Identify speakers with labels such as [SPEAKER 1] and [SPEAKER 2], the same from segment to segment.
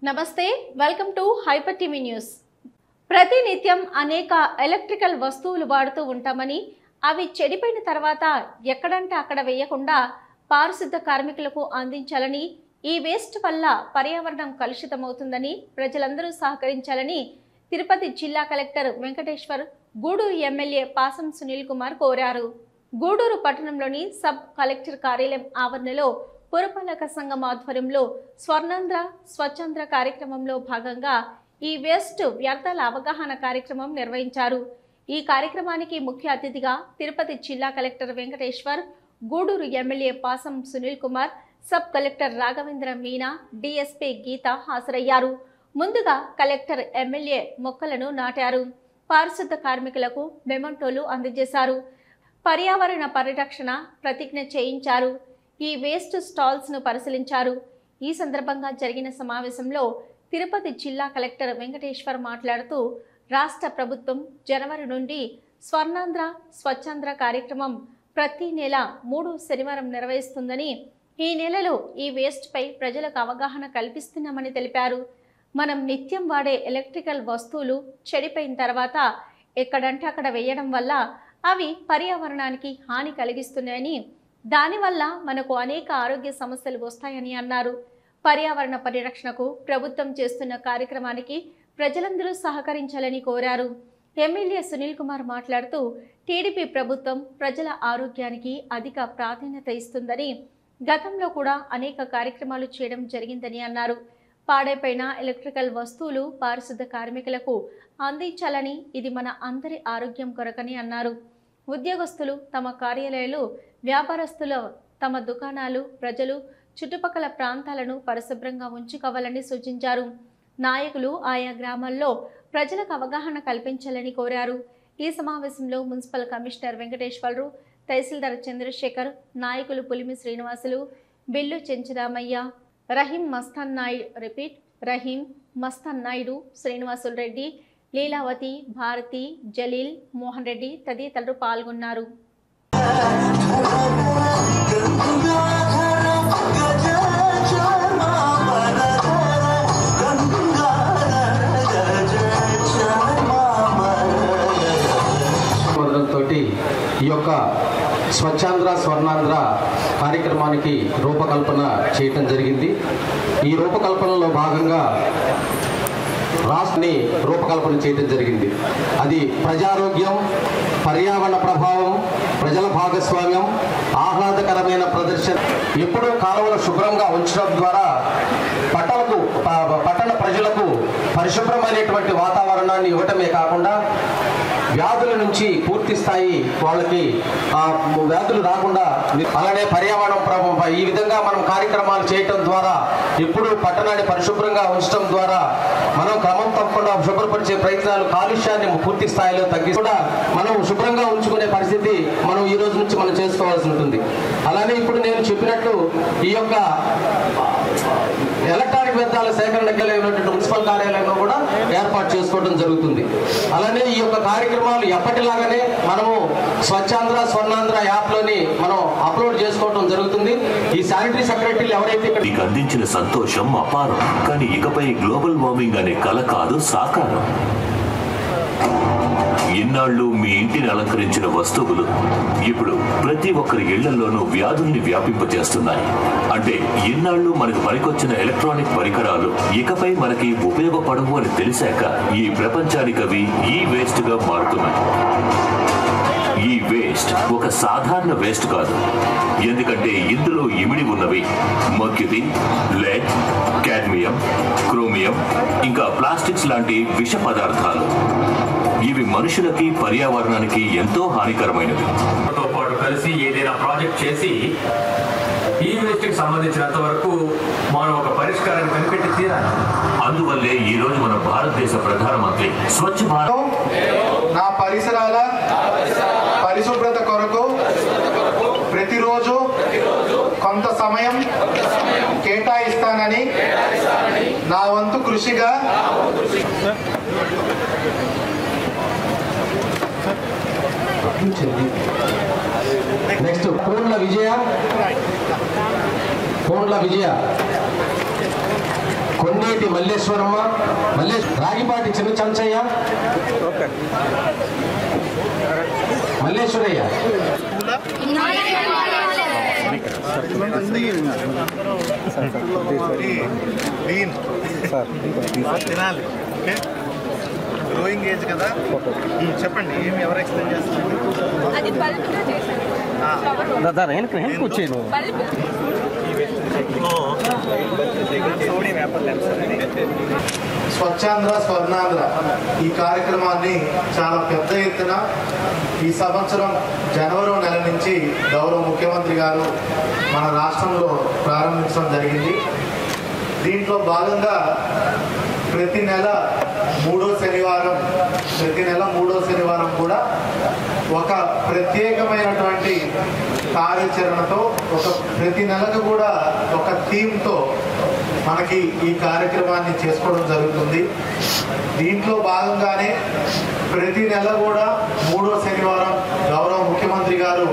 [SPEAKER 1] నమస్తే welcome to hyper TV news. ప్రతినిత్యం అనేక ఎలక్ట్రికల్ వస్తువులు వాడుతూ ఉంటామని అవి చెడిపోయిన తర్వాత ఎక్కడంటే అక్కడ వేయకుండా పారిశుద్ధ కార్మికులకు అందించాలని, ఈ వేస్ట్ వల్ల పర్యావరణం కలుషితమవుతుందని ప్రజలందరూ సహకరించాలని తిరుపతి జిల్లా కలెక్టర్ వెంకటేశ్వర్ గూడూరు ఎమ్మెల్యే పాసం సునీల్ కుమార్ కోరారు. గూడూరు పట్టణంలోని సబ్ కలెక్టర్ కార్యాలయం ఆవరణలో పురపాలక సంఘం ఆధ్వర్యంలో స్వర్ణాంధ్ర స్వచ్ఛాంధ్ర కార్యక్రమంలో భాగంగా ఈ వేస్ట్ వ్యర్థాల అవగాహన కార్యక్రమం నిర్వహించారు. ఈ కార్యక్రమానికి ముఖ్య అతిథిగా తిరుపతి జిల్లా collector Venkateshwar, Gudur MLA Pasam Sunil Kumar, sub collector Raghavendra Meena, DSP Geeta హాజరయ్యారు. ముందుగా కలెక్టర్ ఎమ్మెల్యే మొక్కలను నాటారు. పారిశుద్ధ కార్మికులకు మెమంటోలు అందజేశారు. పర్యావరణ పరిరక్షణ ప్రతిజ్ఞ చేయించారు. ఈ వేస్ట్ స్టాల్స్ ను పరిశీలించారు. ఈ సందర్భంగా జరిగిన సమావేశంలో తిరుపతి జిల్లా కలెక్టర్ వెంకటేశ్వర్ మాట్లాడుతూ, రాష్ట్ర ప్రభుత్వం జనవరి నుండి స్వర్ణాంధ్ర స్వచ్ఛాంధ్ర కార్యక్రమం ప్రతి నెల 3వ శనివారం నిర్వహిస్తుందని, ఈ నెలలో ఈ వేస్ట్ పై ప్రజలకు అవగాహన కల్పిస్తున్నామని తెలిపారు. మనం నిత్యం వాడే ఎలక్ట్రికల్ వస్తువులు చెడిపోయిన తర్వాత ఎక్కడంటే అక్కడ వేయడం వల్ల అవి పర్యావరణానికి హాని కలిగిస్తున్నాయని, దానివల్ల మనకు అనేక ఆరోగ్య సమస్యలు వస్తాయని అన్నారు. పర్యావరణ పరిరక్షణకు ప్రభుత్వం చేస్తున్న కార్యక్రమానికి ప్రజలందరూ సహకరించాలని కోరారు. ఎమ్మెల్యే సునీల్ కుమార్ మాట్లాడుతూ, టీడీపీ ప్రభుత్వం ప్రజల ఆరోగ్యానికి అధిక ప్రాధాన్యత ఇస్తుందని, గతంలో కూడా అనేక కార్యక్రమాలు చేయడం జరిగిందని అన్నారు. పాడైపోయిన ఎలక్ట్రికల్ వస్తువులు పారిశుద్ధ కార్మికులకు అందించాలని, ఇది మన అందరి ఆరోగ్యం కొరకని అన్నారు. ఉద్యోగస్తులు తమ కార్యాలయాలు, వ్యాపారస్తులు తమ దుకాణాలు, ప్రజలు చుట్టుపక్కల ప్రాంతాలను పరిశుభ్రంగా ఉంచుకోవాలని సూచించారు. నాయకులు ఆయా గ్రామాల్లో ప్రజలకు అవగాహన కల్పించాలని కోరారు. ఈ సమావేశంలో మున్సిపల్ కమిషనర్ వెంకటేశ్వరరావు, తహసీల్దార్ చంద్రశేఖర్, నాయకులు పులిమి శ్రీనివాసులు, బిల్లు చెంచురామయ్య, రహీం మస్తాన్ నాయుడు, శ్రీనివాసులు రెడ్డి, లీలావతి, భారతి, జలీల్, మోహన్ రెడ్డి తదితరులు పాల్గొన్నారు.
[SPEAKER 2] ఈ యొక్క స్వచ్ఛాంధ్ర స్వర్ణాంధ్ర కార్యక్రమానికి రూపకల్పన చేయటం జరిగింది. ఈ రూపకల్పనలో భాగంగా రాష్ట్రాన్ని రూపకల్పన చేయడం జరిగింది. అది ప్రజారోగ్యం, పర్యావరణ ప్రభావం, ప్రజల భాగస్వామ్యం, ఆహ్లాదకరమైన ప్రదర్శన, ఎప్పుడూ కాలువలు శుభ్రంగా ఉంచడం ద్వారా పట్టణ ప్రజలకు పరిశుభ్రమైనటువంటి వాతావరణాన్ని ఇవ్వటమే కాకుండా వ్యాధుల నుంచి పూర్తి స్థాయి వాళ్ళకి వ్యాధులు రాకుండా, అలానే పర్యావరణం ప్రభావం, ఈ విధంగా మనం కార్యక్రమాలు చేయటం ద్వారా, ఎప్పుడు పట్టణాన్ని పరిశుభ్రంగా ఉంచడం ద్వారా మనం క్రమం తప్పకుండా శుభ్రపరిచే ప్రయత్నాలు, కాలుష్యాన్ని పూర్తి స్థాయిలో తగ్గించి కూడా మనం శుభ్రంగా ఉంచుకునే పరిస్థితి మనం ఈ రోజు నుంచి మనం చేసుకోవాల్సి ఉంటుంది. అలానే ఇప్పుడు నేను చెప్పినట్టు ఈ యొక్క ఎలక్ట్రానిక్ వ్యర్థాల సేకరణకి మున్సిపల్ కార్యాలయంలో కూడా ఏర్పాటు చేసుకోవడం జరుగుతుంది. అలానే ఈ యొక్క కార్యక్రమాలు ఎప్పటిలాగానే మనము స్వచ్ఛాంధ్ర స్వర్ణాంధ్ర యాప్లోని మనం అప్లోడ్ చేసుకోవడం జరుగుతుంది. ఈ శానిటరీ సెక్రటరీలు ఎవరైతే
[SPEAKER 3] మీకు అందించిన సంతోషం అపారం. కానీ ఇకపై గ్లోబల్ వార్మింగ్ అనే కల కాదు, సాకారం. ఇన్నాళ్ళు మీ ఇంటిని అలంకరించిన వస్తువులు ఇప్పుడు ప్రతి ఒక్కరి ఇళ్లలోనూ వ్యాధుల్ని వ్యాపింపజేస్తున్నాయి. అంటే ఇన్నాళ్ళు మనకు పనికొచ్చిన ఎలక్ట్రానిక్ పరికరాలు ఇకపై మనకి ఉపయోగపడవు అని తెలిసాక ఈ ప్రపంచానికి అవి ఈ వేస్ట్ గా మారుతున్నాయి. ఈ వేస్ట్ ఒక సాధారణ వేస్ట్ కాదు. ఎందుకంటే ఇందులో ఇమిడి ఉన్నవి మర్క్యూరీ, లెడ్, కాడ్మియం, క్రోమియం, ఇంకా ప్లాస్టిక్స్ లాంటి విష పదార్థాలు. ఇవి మనుషులకి, పర్యావరణానికి ఎంతో హానికరమైనవి.
[SPEAKER 4] తో పాటు కలిసి ఏదైనా ప్రాజెక్ట్ చేసి ఈ వేస్ట్ కి సంబంధించినంత వరకు మనం ఒక పరిష్కారాన్ని కనిపెట్టి తీరాలి.
[SPEAKER 3] అందువల్లే ఈ రోజు మన భారతదేశ ప్రధానమంత్రి స్వచ్ఛ భారత్
[SPEAKER 5] నా పరిసరాల పరిశుభ్రత కొరకు ప్రతిరోజు కొంత సమయం కేటాయిస్తానని నా వంతు కృషిగా
[SPEAKER 2] నెక్స్ట్ కోండ్ల విజయ కొండేటి మల్లేశ్వరమ్మ, రాగిపాటి చిన్న చంచయ్య, మల్లేశ్వరయ్య,
[SPEAKER 5] తినాలి. గ్రోయింగ్ ఏజ్ కదా, చెప్పండి ఏమి ఎవరు ఎక్స్ప్లెయిన్ చేస్తారు? స్వచ్ఛాంధ్ర స్వర్ణాంధ్ర ఈ కార్యక్రమాన్ని చాలా పెద్ద ఎత్తున ఈ సంవత్సరం జనవరి నెల నుంచి గౌరవ ముఖ్యమంత్రి గారు మన రాష్ట్రంలో ప్రారంభించడం జరిగింది. దీంట్లో భాగంగా ప్రతి నెల మూడో శనివారం కూడా ఒక ప్రత్యేకమైనటువంటి కార్యాచరణతో ప్రతి నెలకు కూడా ఒక థీమ్తో మనకి ఈ కార్యక్రమాన్ని చేసుకోవడం జరుగుతుంది. దీంట్లో భాగంగానే ప్రతి నెల కూడా మూడో శనివారం గౌరవ ముఖ్యమంత్రి గారు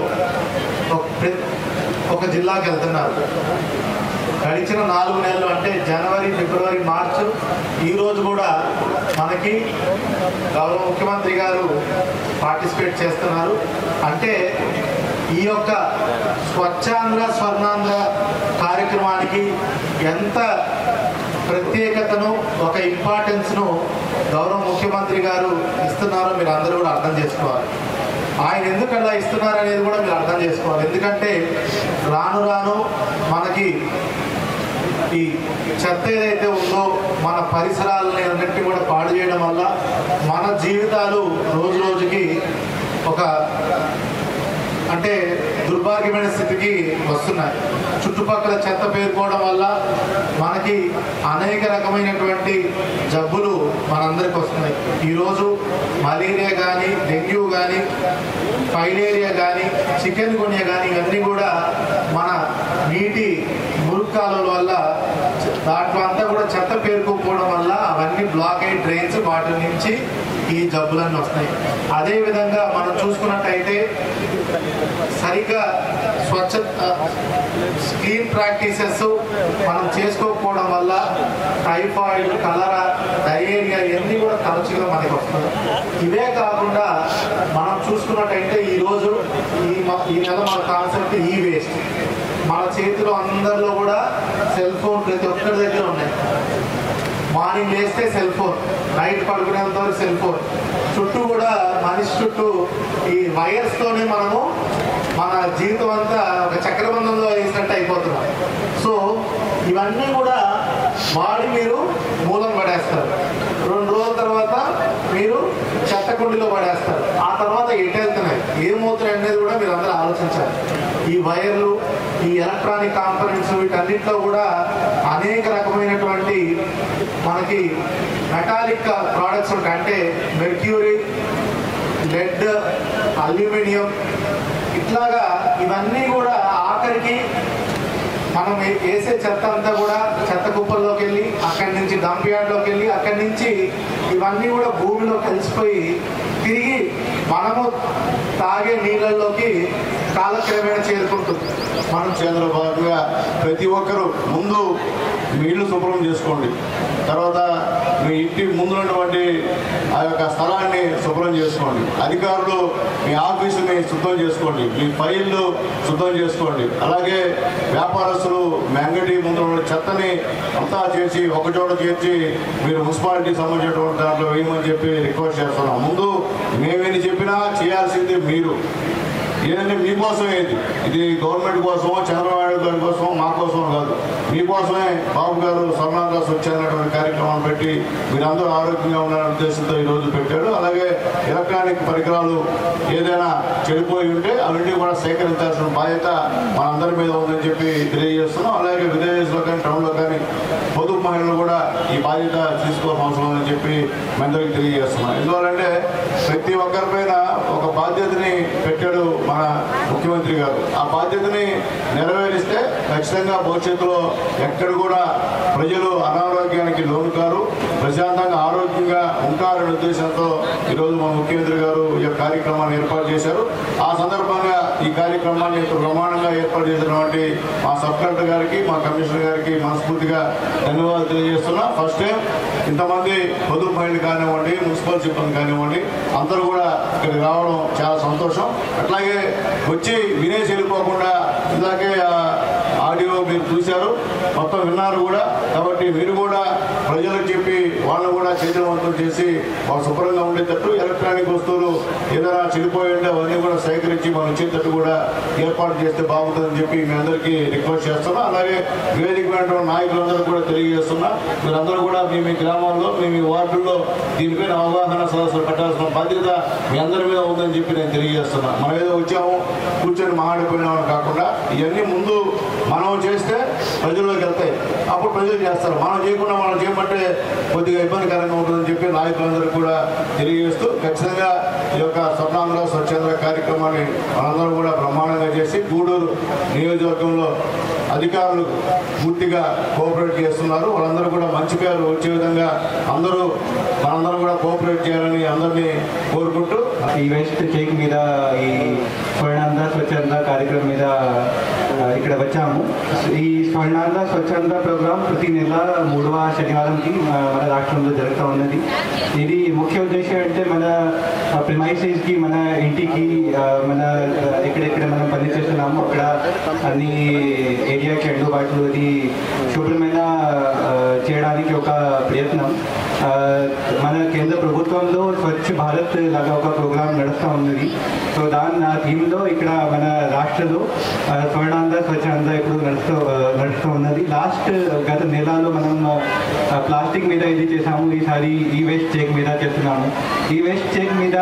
[SPEAKER 5] ఒక జిల్లాకి వెళ్తున్నారు. గడిచిన 4 నెలలు అంటే జనవరి, ఫిబ్రవరి, మార్చి, ఈరోజు కూడా మనకి గౌరవ ముఖ్యమంత్రి గారు పార్టిసిపేట్ చేస్తున్నారు. అంటే ఈ యొక్క స్వచ్ఛాంధ్ర స్వర్ణాంధ్ర కార్యక్రమానికి ఎంత ప్రత్యేకతను, ఒక ఇంపార్టెన్స్ను గౌరవ ముఖ్యమంత్రి గారు ఇస్తున్నారో మీరు అందరూ కూడా అర్థం చేసుకోవాలి. ఆయన ఎందుకు అలా ఇస్తున్నారు అనేది కూడా మీరు అర్థం చేసుకోవాలి. ఎందుకంటే రాను రాను మనకి ఈ చెత్త ఏదైతే ఉందో మన పరిసరాలని అన్నింటినీ కూడా పాడు చేయడం వల్ల మన జీవితాలు రోజు రోజుకి ఒక అంటే దుర్భాగ్యమైన స్థితికి వస్తున్నాయి. చుట్టుపక్కల చెత్త పేరుకోవడం వల్ల మనకి అనేక రకమైనటువంటి జబ్బులు మనందరికి వస్తున్నాయి. ఈరోజు మలేరియా కానీ, డెంగ్యూ కానీ, ఫైలేరియా కానీ, చికెన్ గున్యా కానీ ఇవన్నీ కూడా మన నీటి మురుక్కాల వల్ల దాంట్లో అంతా కూడా చెత్త పేరుకోకపోవడం వల్ల అవన్నీ బ్లాక్ అయ్యి డ్రైన్స్ వాటి నుంచి ఈ జబ్బులన్నీ వస్తున్నాయి. అదేవిధంగా మనం చూసుకున్నట్టయితే సరిగ్గా క్లీన్ ప్రాక్టీసెస్ మనం చేసుకోకపోవడం వల్ల టైఫాయిడ్, కలరా, డయేరియా ఇవన్నీ కూడా తరచుగా మనకి వస్తుంది. ఇవే కాకుండా మనం చూసుకున్నట్టయితే ఈరోజు ఈ నెల మన కాన్సెప్ట్ ఈ వేస్ట్. మన చేతిలో అందరిలో కూడా సెల్ ఫోన్ ప్రతి ఒక్కరి దగ్గర ఉన్నాయి. మార్నింగ్ లేస్తే సెల్ ఫోన్, నైట్ పడుకునేంత వరకు సెల్ ఫోన్, చుట్టూ కూడా మనిషి చుట్టూ ఈ వైర్స్తోనే మనము మన జీవితం అంతా ఒక చక్రబంధంలో వేసినట్టు అయిపోతున్నాం. సో ఇవన్నీ కూడా వాడి మీరు మూలం పడేస్తారు. 2 రోజుల తర్వాత మీరు చెత్త కుండీలో పడేస్తారు. ఆ తర్వాత ఎటు వెళ్తున్నాయి, ఏమవుతున్నాయి అనేది కూడా మీరు అందరూ ఆలోచించాలి. ఈ వైర్లు, ఈ ఎలక్ట్రానిక్ కాంపోనెంట్స్ వీటన్నిటిలో కూడా అనేక రకమైనటువంటి మనకి మెటాలిక్ ప్రోడక్ట్స్ ఉంటాయి. అంటే మెర్క్యూరీ, లెడ్, అల్యూమినియం ఇట్లాగా ఇవన్నీ కూడా ఆఖరికి మనం వేసే చెత్త అంతా కూడా చెత్త కుప్పల్లోకి వెళ్ళి, అక్కడి నుంచి డంప్ యార్డ్లోకి వెళ్ళి, అక్కడి నుంచి ఇవన్నీ కూడా భూమిలో కలిసిపోయి తిరిగి మనము తాగే నీళ్ళల్లోకి కాలక్రమేణా చేరుకుంటుంది.
[SPEAKER 6] మనం చంద్రబాబుగా ప్రతి ఒక్కరూ ముందు మీ ఇల్లు శుభ్రం చేసుకోండి. తర్వాత మీ ఇంటి ముందున్నటువంటి ఆ యొక్క స్థలాన్ని శుభ్రం చేసుకోండి. అధికారులు మీ ఆఫీసుని శుభ్రం చేసుకోండి, మీ ఫైళ్ళు శుభ్రం చేసుకోండి. అలాగే వ్యాపారస్తులు మీ అంగడి ముందు చెత్తని అంతా చేసి ఒకచోట చేర్చి మీరు మున్సిపాలిటీకి సంబంధించినటువంటి దాంట్లో వేయమని చెప్పి రిక్వెస్ట్ చేస్తున్నాం. ముందు మేమేమి చెప్పినా చేయాల్సింది మీరు. ఏదంటే మీకోసం ఏంటి, ఇది గవర్నమెంట్ కోసమో చంద్రబాబు గారి కోసమో మా కోసమో కాదు, మీకోసమే బాబు గారు స్వర్ణాంధ్ర స్వచ్ఛమైనటువంటి కార్యక్రమాలు పెట్టి మీరందరూ ఆరోగ్యంగా ఉండాలనే ఉద్దేశంతో ఈరోజు పెట్టాడు. అలాగే ఎలక్ట్రానిక్ పరికరాలు ఏదైనా చెడిపోయి ఉంటే అవన్నీ కూడా సేకరించాల్సిన బాధ్యత మనందరి మీద ఉందని చెప్పి తెలియజేస్తున్నాం. అలాగే విలేజెస్లో కానీ టౌన్లో కానీ పొదుపు మహిళలు కూడా ఈ బాధ్యత తీసుకోవాల్సిన అవసరం ఉందని చెప్పి అందరికీ తెలియజేస్తున్నాం. ఎందువల్లంటే ప్రతి ఒక్కరిపైన ఒక బాధ్యతని పెట్టాడు మన ముఖ్యమంత్రి గారు. ఆ బాధ్యతని నెరవేరిస్తే ఖచ్చితంగా భవిష్యత్తులో ఎక్కడ కూడా ప్రజలు అనారోగ్యానికి లోను కారు, ప్రశాంతంగా ఆరోగ్యంగా ఉంటారనే ఉద్దేశంతో ఈరోజు మన ముఖ్యమంత్రి గారు ఈ కార్యక్రమాన్ని ఏర్పాటు చేశారు. ఆ సందర్భంగా ఈ కార్యక్రమాన్ని బ్రహ్మాండంగా ఏర్పాటు చేసినటువంటి మా సబ్ కలెక్టర్ గారికి, మా కమిషనర్ గారికి మనస్ఫూర్తిగా ధన్యవాదాలు తెలియజేస్తున్నా. ఫస్ట్ టైం ఇంతమంది పొదుపు మహిళలు కానివ్వండి, మున్సిపల్ సిబ్బంది కానివ్వండి, అందరూ కూడా ఇక్కడికి రావడం చాలా సంతోషం. అట్లాగే వచ్చి వినేసి వెళ్ళిపోకుండా ఇలాగే ఆడియో మీరు చూశారు, మొత్తం విన్నారు కూడా. కాబట్టి మీరు కూడా ప్రజలకు చెప్పి వాళ్ళని కూడా చైతన్యవంతం చేసి వాళ్ళు శుభ్రంగా ఉండేటట్టు, ఎలక్ట్రానిక్ వస్తువులు ఏదైనా చెడిపోయి ఉంటే అవన్నీ కూడా సేకరించి మనం వచ్చేటట్టు కూడా ఏర్పాటు చేస్తే బాగుంటుందని చెప్పి మీ అందరికీ రిక్వెస్ట్ చేస్తున్నా. అలాగే వేదిక వెంట నాయకులందరూ కూడా తెలియజేస్తున్నా, మీరందరూ కూడా మీ గ్రామాల్లో, మీ వార్డుల్లో దీనిపైన అవగాహన సదస్సులు పెట్టాల్సిన బాధ్యత మీ అందరి మీద ఉందని చెప్పి నేను తెలియజేస్తున్నా. మనం ఏదో వచ్చాము కూర్చొని మాట్లాడిపోయినామని కాకుండా ఇవన్నీ ముందు మనం చేస్తే ప్రజల్లోకి వెళ్తాయి, అప్పుడు ప్రజలు చేస్తారు. మనం చేయకుండా మనం చేయమంటే కొద్దిగా ఇబ్బందికరంగా ఉంటుందని చెప్పి నాయకులందరూ కూడా తెలియజేస్తూ, ఖచ్చితంగా ఈ యొక్క స్వర్ణాంధ్ర స్వచ్ఛాంధ్ర కార్యక్రమాన్ని మనందరూ కూడా బ్రహ్మాండంగా చేసి గూడూరు నియోజకవర్గంలో అధికారులు పూర్తిగా కోఆపరేట్ చేస్తున్నారు. వాళ్ళందరూ కూడా మంచి పేరు వచ్చే విధంగా మనందరం కూడా కోఆపరేట్ చేయాలని అందరినీ కోరుకుంటూ
[SPEAKER 7] ఈ వేస్ట్ కేక్ మీద, ఈ స్వర్ణాంధ్ర స్వచ్ఛాంధ్ర కార్యక్రమం మీద ఇక్కడ వచ్చాము. ఈ స్వర్ణాంధ్ర స్వచ్ఛాంధ్ర ప్రోగ్రాం ప్రతి నెల 3వ శనివారంకి మన రాష్ట్రంలో జరుగుతూ ఉన్నది. ఇది ముఖ్య ఉద్దేశం అంటే మన ప్రిమైసెస్కి, మన ఇంటికి, మన ఎక్కడెక్కడ మనం పనిచేస్తున్నాము అక్కడ అన్ని ఏరియాకి అందుబాటులో అది శుభ్రమైన చేయడానికి ఒక ప్రయత్నం. మన కేంద్ర ప్రభుత్వంలో స్వచ్ఛ భారత్ లాగా ఒక ప్రోగ్రాం నడుస్తూ ఉన్నది. సో దాని థీమ్లో ఇక్కడ మన రాష్ట్రంలో స్వర్ణాంధ్ర స్వచ్ఛాంధ్ర ఇప్పుడు నడుస్తూ ఉన్నది. గత నెలలో మనం ప్లాస్టిక్ మీద ఇది చేసాము, ఈసారి ఈ వేస్ట్ చెక్ మీద చేస్తున్నాము. ఈ వేస్ట్ చెక్ మీద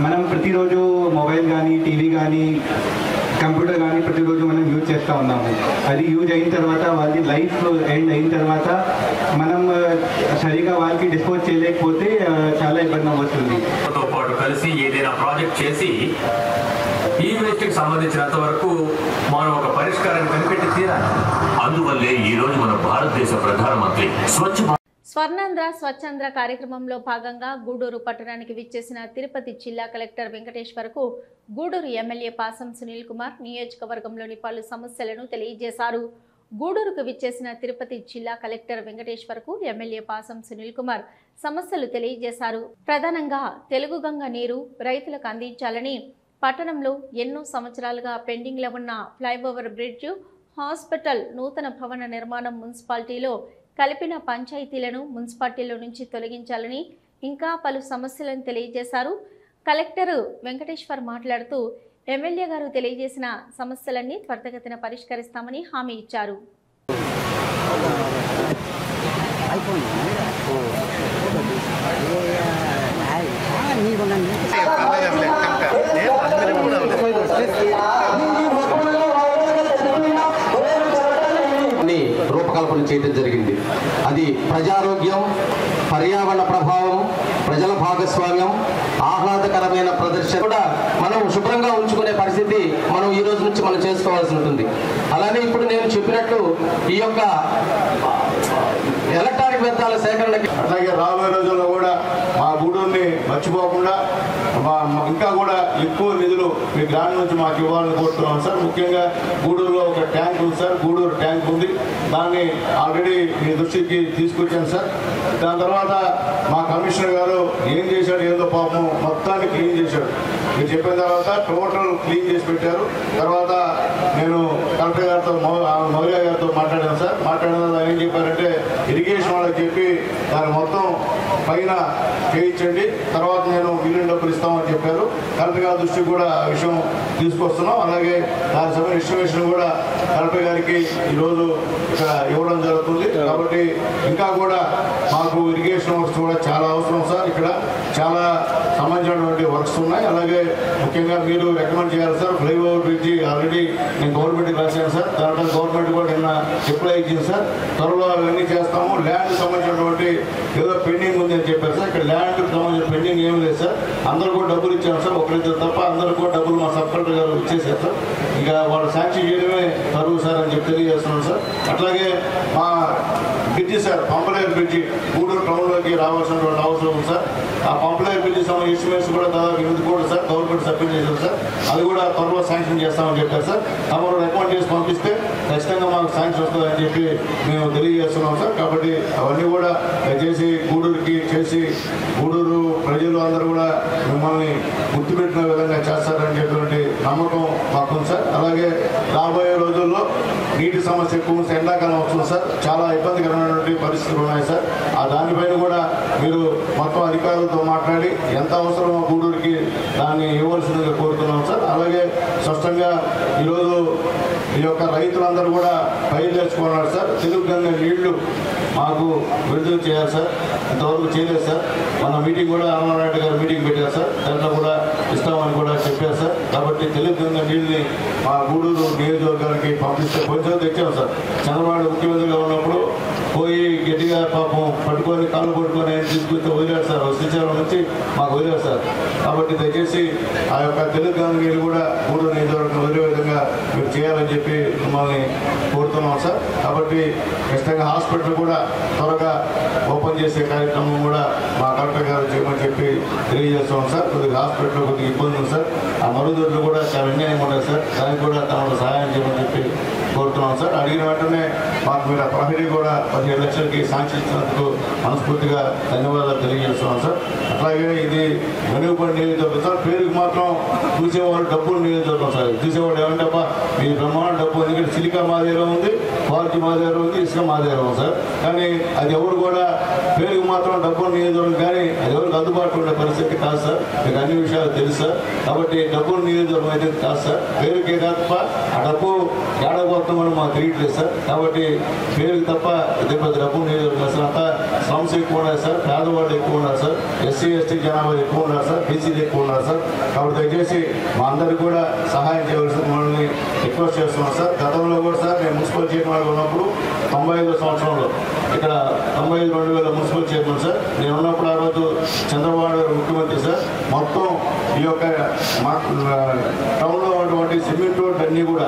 [SPEAKER 7] మనం ప్రతిరోజు మొబైల్ కానీ, టీవీ కానీ, కంప్యూటర్ కానీ ప్రతిరోజు మనం యూజ్ చేస్తూ ఉన్నాము. అది యూజ్ అయిన తర్వాత వాళ్ళకి లైఫ్ ఎండ్ అయిన తర్వాత మనం సరిగా వాళ్ళకి డిస్పోజ్ చేయలేకపోతే చాలా ఇబ్బంది వస్తుంది.
[SPEAKER 4] పాటు కలిసి ఏదైనా ప్రాజెక్ట్ చేసి ఈ వేస్ట్కి సంబంధించినంత వరకు మనం ఒక పరిష్కారాన్ని కనిపెట్టి తీరాలి.
[SPEAKER 3] అందువల్లే ఈ రోజు మన భారతదేశ ప్రధానమంత్రి
[SPEAKER 1] స్వర్ణాంధ్ర స్వచ్ఛాంధ్ర కార్యక్రమంలో భాగంగా గూడూరు పట్టణానికి విచ్చేసిన తిరుపతి జిల్లా కలెక్టర్ వెంకటేశ్వర్కు గూడూరు ఎమ్మెల్యే పాసం సునీల్ కుమార్ నియోజకవర్గంలోని పలు సమస్యలను తెలియజేశారు. గూడూరుకు విచ్చేసిన తిరుపతి జిల్లా కలెక్టర్ వెంకటేశ్వర్కు ఎమ్మెల్యే పాసం సునీల్ కుమార్ సమస్యలు తెలియజేశారు. ప్రధానంగా తెలుగు గంగ నీరు రైతులకు అందించాలని, పట్టణంలో ఎన్నో సంవత్సరాలుగా పెండింగ్లో ఉన్న ఫ్లైఓవర్ బ్రిడ్జ్, హాస్పిటల్ నూతన భవన నిర్మాణం మున్సిపాలిటీలో కలిపిన పంచాయతీలను మున్సిపాలిటీలో నుంచి తొలగించాలని ఇంకా పలు సమస్యలను తెలియజేశారు. కలెక్టర్ వెంకటేశ్వర్ మాట్లాడుతూ ఎమ్మెల్యే గారు తెలియజేసిన సమస్యలన్నీ త్వరితగతిన పరిష్కరిస్తామని హామీ ఇచ్చారు.
[SPEAKER 2] రూపకల్పన చేయడం జరిగింది. అది ప్రజారోగ్యం, పర్యావరణ ప్రభావం, ప్రజల భాగస్వామ్యం, ఆహ్లాదకరమైన ప్రదర్శన కూడా మనం శుభ్రంగా ఉంచుకునే పరిస్థితి మనం ఈ రోజు నుంచి మనం చేసుకోవాల్సి ఉంటుంది. అలానే ఇప్పుడు నేను చెప్పినట్లు ఈ యొక్క ఎలక్ట్రానిక్ వ్యర్థాల సేకరణకి,
[SPEAKER 6] అట్లాగే రాబోయే రోజుల్లో కూడా మా గూడూరుని మర్చిపోకుండా ఇంకా కూడా ఎక్కువ నిధులు మీ గ్రామం నుంచి మాకు ఇవ్వాలని కోరుతున్నాం సార్. ముఖ్యంగా గూడూరులో ఒక ట్యాంక్ ఉంది సార్, గూడూరు ట్యాంక్ ఉంది, దాన్ని ఆల్రెడీ మీ దృష్టికి తీసుకొచ్చాను సార్. దాని తర్వాత మా కమిషనర్ గారు ఏం చేశాడు ఏదో పాపం మొత్తాన్ని క్లీన్ చేశాడు. మీరు చెప్పిన తర్వాత టోటల్ క్లీన్ చేసి పెట్టారు. తర్వాత నేను కలెక్టర్ గారితో మౌర్య గారితో మాట్లాడాను సార్. మాట్లాడిన తర్వాత ఏం చెప్పారంటే ఇరిగేషన్ వాళ్ళకి చెప్పి దాన్ని మొత్తం పైన చేయించండి, తర్వాత నేను మిలియన్ డబ్బులు ఇస్తామని చెప్పారు. కలెక్టర్ గారి దృష్టికి కూడా ఆ విషయం తీసుకొస్తున్నాం. అలాగే దాని సమయం ఎస్టిమేషన్ కూడా కలెక్టర్ గారికి ఈరోజు ఇక్కడ ఇవ్వడం జరుగుతుంది. కాబట్టి ఇంకా కూడా మాకు ఇరిగేషన్ వర్క్స్ కూడా చాలా అవసరం సార్. ఇక్కడ చాలా సంబంధించినటువంటి వర్క్స్ ఉన్నాయి. అలాగే ముఖ్యంగా మీరు రికమెండ్ చేయాలి సార్, ఫ్లైఓవర్ బ్రిడ్జి ఆల్రెడీ నేను గవర్నమెంట్కి రాశాను సార్. దాంట్లో గవర్నమెంట్ కూడా నిన్న రిప్లై ఇచ్చింది సార్. త్వరలో అవన్నీ చేస్తాము. ల్యాండ్కి సంబంధించినటువంటి ఏదో పెండింగ్ ఉంది అని చెప్పారు సార్. ఇక్కడ ల్యాండ్కి సంబంధించిన పెండింగ్ ఏం లేదు సార్. అందరూ కూడా డబ్బులు ఇచ్చాము సార్. ఒకరిద్దరు తప్ప అందరూ కూడా డబ్బులు మా సబ్ కలెక్టర్ గారు ఇచ్చేసారు సార్. ఇక వాళ్ళు శాంక్షన్ చేయడమే తరువు సార్ అని చెప్పి తెలియజేస్తున్నాను సార్. అట్లాగే మా బ్రిడ్జి సార్, పంపలేరు బ్రిడ్జి గూడూరు టౌన్లోకి రావాల్సినటువంటి అవసరం ఉంది సార్. ఆ పంపలేరు బ్రిడ్జి సంబంధించిన ఎస్టిమేట్స్ కూడా దాదాపు 8 కోట్లు సార్ గవర్నమెంట్ సబ్మిట్ చేశారు సార్. అది కూడా త్వరలో శాంక్షన్ చేస్తామని చెప్పారు సార్. తమరు రికమెండ్ చేసి పంపిస్తే ఖచ్చితంగా మాకు శాంక్షన్ వస్తుందని చెప్పి మేము తెలియజేస్తున్నాం సార్. కాబట్టి అవన్నీ కూడా దయచేసి గూడూరుకి చేసి గూడూరు ప్రజలు అందరూ కూడా మిమ్మల్ని గుర్తుపెట్టిన విధంగా చేస్తారని చెప్పినటువంటి నమ్మకం మాకుంది సార్. అలాగే రాబోయే రోజుల్లో నీటి సమస్య ఎక్కువ ఎండాకాలం వస్తుంది సార్. చాలా ఇబ్బందికరమైనటువంటి పరిస్థితులు ఉన్నాయి సార్. ఆ దానిపైన కూడా మీరు మొత్తం అధికారులతో మాట్లాడి ఎంత అవసరమో గూడూరుకి దాన్ని ఇవ్వాల్సిందిగా కోరుతున్నాం సార్. అలాగే స్పష్టంగా ఈరోజు ఈ యొక్క రైతులందరూ కూడా పైరు తెచ్చుకున్నారు సార్. తెలుగు గంగ నీళ్లు మాకు విడుదల చేయాలి సార్. ఇంతవరకు చేయలేదు సార్. మన మీటింగ్ కూడా అమర్నాయుడు గారు మీటింగ్ పెట్టారు సార్. దాంట్లో కూడా ఇస్తామని కూడా చెప్పారు సార్. కాబట్టి తెలుగు గంగ నీళ్ళని మా గూడూరు నియోజకవర్గానికి పంపిస్తే కొంచెం తెచ్చాం సార్. చంద్రబాబు ముఖ్యమంత్రిగా ఉన్నప్పుడు పోయి గట్టిగా పాపం పట్టుకొని కాళ్ళు పట్టుకొని ఆయన తీసుకొచ్చి వదిలేరు సార్. శ్రీశైలం నుంచి మాకు వదిలేరు సార్. కాబట్టి దయచేసి ఆ యొక్క తెలుగు గంగ నీళ్ళు కూడా గూడూరు నియోజకవర్గం వదిలే విధంగా మీరు చేయాలని చెప్పి మిమ్మల్ని కోరుతున్నాం సార్. కాబట్టి ఖచ్చితంగా హాస్పిటల్ కూడా త్వరగా ఓపెన్ చేసే కార్యక్రమం కూడా మా కలెక్టర్ గారు చేయమని చెప్పి తెలియజేస్తున్నాం సార్. కొద్దిగా హాస్పిటల్లో కొద్దిగా ఇబ్బంది ఉంది సార్. ఆ మరుగుదొడ్లు కూడా చాలా అన్యాయం ఉంటుంది సార్. దానికి కూడా తమకు సహాయం చేయమని చెప్పి కోరుతున్నాం సార్. అడిగిన వెంటనే మాకు మీరు ఆ ప్రహరీ కూడా 17 లక్షలకి శాంక్షన్ ఇచ్చినందుకు మనస్ఫూర్తిగా ధన్యవాదాలు తెలియజేస్తున్నాం సార్. అట్లాగే ఇది వెనుకబడి నియోజకవర్గం సార్. పేరుకి మాత్రం చూసేవాళ్ళు డబ్బులు నియోజకవర్గం సార్. చూసేవాళ్ళు ఏమంటే మీ బ్రహ్మాండ డబ్బు, ఎందుకంటే సిలికా మా దగ్గర ఉంది, క్వాలిటీ మా దగ్గర ఉంది, ఇసుక మా దగ్గర ఉంది సార్. కానీ అది ఎవరు కూడా పేరుకి మాత్రం డబ్బులు నియోజకవర్గం, కానీ అది ఎవరికి అందుబాటులో ఉండే పరిస్థితి కాదు సార్. మీకు అన్ని విషయాలు తెలుసు సార్. కాబట్టి డబ్బులు నియోజకవర్గం అయితే కాదు సార్. పేరుకే తప్ప ఆ డబ్బు ఏడబోతుందని మాకు తెలియట్లేదు సార్. కాబట్టి పేరుకి తప్ప ఇదే పెద్ద డబ్బు నియోజకవర్గం సార్. అంతా సమస్య ఎక్కువ ఉన్నాయి సార్. పేదవాళ్ళు ఎక్కువ ఉన్నారు సార్. ఎస్సీ ఎస్టీ జనాభా ఎక్కువ ఉన్నారు సార్. బీసీలు ఎక్కువ ఉన్నారు సార్. కాబట్టి దయచేసి మా అందరికీ కూడా సహాయం చేయవలసిన మనల్ని రిక్వెస్ట్ చేస్తున్నాం సార్. గతంలో కూడా సార్ నేను మున్సిపల్ చైర్మన్గా ఉన్నప్పుడు 95 సంవత్సరంలో ఇక్కడ 95-2000 మున్సిపల్ చైర్మన్ సార్. నేను ఉన్నప్పుడు ఆ రోజు చంద్రబాబు గారు ముఖ్యమంత్రి సార్. మొత్తం ఈ యొక్క టౌన్లో ఉన్నటువంటి సిమెంట్ రోడ్డు అన్నీ కూడా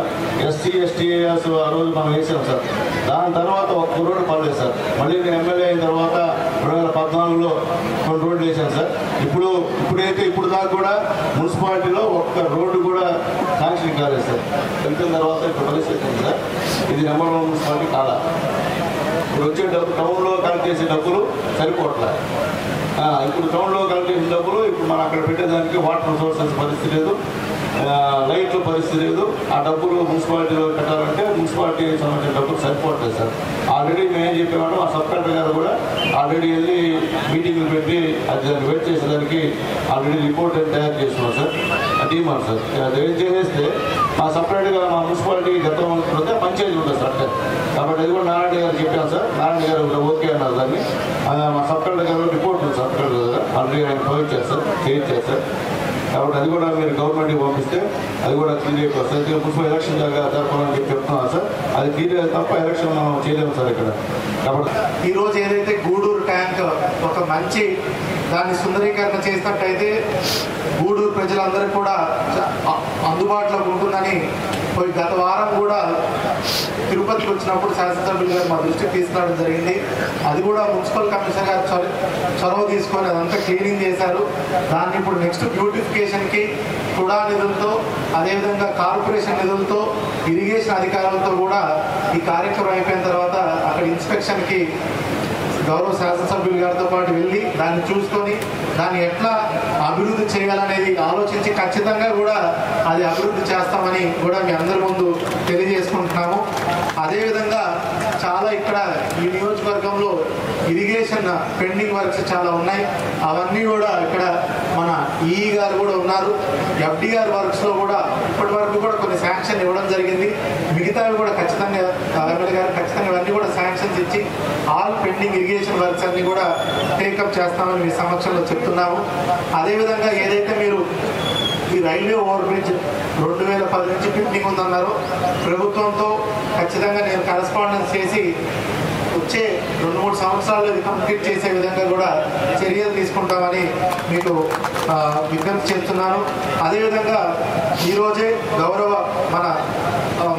[SPEAKER 6] ఎస్సీ ఎస్టీ ఏరియాస్ ఆ రోజు మనం వేసాం సార్. దాని తర్వాత ఒక్క రోడ్డు పడలేదు సార్. మళ్ళీ నేను ఎమ్మెల్యే అయిన తర్వాత 2014లో కొన్ని రోడ్లు వేసాను సార్. ఇప్పుడైతే ఇప్పుడు దాకా కూడా మున్సిపాలిటీలో ఒక్క రోడ్డు కూడా శాంక్షన్ కాలేదు సార్. కలిపిన తర్వాత ఇప్పుడు పరిస్థితి ఉంది సార్. ఇది నెంబర్ 1 మున్సిపాలిటీ కాదా. ఇప్పుడు వచ్చే డబ్బు టౌన్లో కలెక్ట్ చేసే డబ్బులు సరిపోవట్లేదు. ఇప్పుడు టౌన్లో కలెక్ట్ చేసిన డబ్బులు ఇప్పుడు మనం అక్కడ పెట్టేదానికి వాటర్ రిసోర్సెస్ పరిస్థితి లేదు, లైట్ల పరిస్థితి లేదు. ఆ డబ్బులు మున్సిపాలిటీలో పెట్టాలంటే మున్సిపాలిటీకి సంబంధించిన డబ్బులు సరిపోవట్లేదు సార్. ఆల్రెడీ మేమేం చెప్పామంటే మా సబ్ కలెక్టర్ గారు కూడా ఆల్రెడీ వెళ్ళి మీటింగ్లు పెట్టి అది దాన్ని వెయిట్ చేసేదానికి ఆల్రెడీ రిపోర్ట్ తయారు చేస్తున్నాం సార్. ఆ టీమ్ అని సార్ అది ఏం చేసేస్తే మా సపరేట్గా మా మున్సిపాలిటీ గతంలో పంచాయతీ ఉంటుంది సార్. కాబట్టి అది కూడా నారాయణ గారు చెప్పాను సార్. నారాయణ గారు ఓకే అన్నారు దాన్ని. మా సబ్ కలెక్టర్ గారు రిపోర్ట్ ఉంది సబ్ కలెక్టర్ గారు ఆల్రెడీ ఆయన ప్రొవైడ్ చేస్తారు, చేస్తారు. కాబట్టి అది కూడా మీరు గవర్నమెంట్కి పంపిస్తే అది కూడా క్లియర్ అయిపోతుంది. మున్సిపల్ ఎలక్షన్ జరపాలని చెప్పి చెప్తున్నారు సార్. అది క్లియర్ తప్ప ఎలక్షన్ మనం చేయలేము సార్ ఇక్కడ. కాబట్టి
[SPEAKER 5] ఈరోజు ఏదైతే గూడూరు ట్యాంక్ ఒక మంచి దాన్ని సుందరీకరణ చేసినట్టయితే గూడూరు ప్రజలందరికీ కూడా అందుబాటులో ఉంటుందని గత వారం కూడా తిరుపతికి వచ్చినప్పుడు శాసనసభ్యులు గారు మా దృష్టికి తీసుకురావడం జరిగింది. అది కూడా మున్సిపల్ కమిషనర్ గారు చొరవ తీసుకొని అదంతా క్లీనింగ్ చేశారు. దాన్ని ఇప్పుడు నెక్స్ట్ బ్యూటిఫికేషన్కి కుడా నిధులతో, అదేవిధంగా కార్పొరేషన్ నిధులతో, ఇరిగేషన్ అధికారులతో కూడా ఈ కార్యక్రమం అయిపోయిన తర్వాత అక్కడ ఇన్స్పెక్షన్కి గౌరవ శాసనసభ్యులు గారితో పాటు వెళ్ళి దాన్ని చూసుకొని దాన్ని ఎట్లా అభివృద్ధి చేయాలనేది ఆలోచించి ఖచ్చితంగా కూడా అది అభివృద్ధి చేస్తామని కూడా మీ అందరి ముందు తెలియజేసుకుంటున్నాము. అదేవిధంగా చాలా ఇక్కడ ఈ నియోజకవర్గంలో ఇరిగేషన్ పెండింగ్ వర్క్స్ చాలా ఉన్నాయి. అవన్నీ కూడా ఇక్కడ మన ఈఈ గారు కూడా ఉన్నారు. ఎఫ్డిఆర్ వర్క్స్లో కూడా ఇప్పటి వరకు కూడా కొన్ని శాంక్షన్ ఇవ్వడం జరిగింది. మిగతావి కూడా ఖచ్చితంగా ఎమ్మెల్యే గారు ఖచ్చితంగా ఇవన్నీ కూడా శాంక్షన్స్ ఇచ్చి ఆల్ పెండింగ్ ఇరిగేషన్ వర్క్స్ అన్ని కూడా టేకప్ చేస్తామని మీ సమక్షంలో చెప్తున్నాము. అదేవిధంగా ఏదైతే మీరు ఈ రైల్వే ఓవర్ బ్రిడ్జ్ 2010 నుంచి పెండింగ్ ఉందన్నారు. ప్రభుత్వంతో ఖచ్చితంగా నేను కరెస్పాండెన్స్ చేసి వచ్చే 2-3 సంవత్సరాలు ఇది కంప్లీట్ చేసే విధంగా కూడా చర్యలు తీసుకుంటామని మీకు విజ్ఞప్తి చేస్తున్నాను. అదేవిధంగా ఈరోజే గౌరవ మన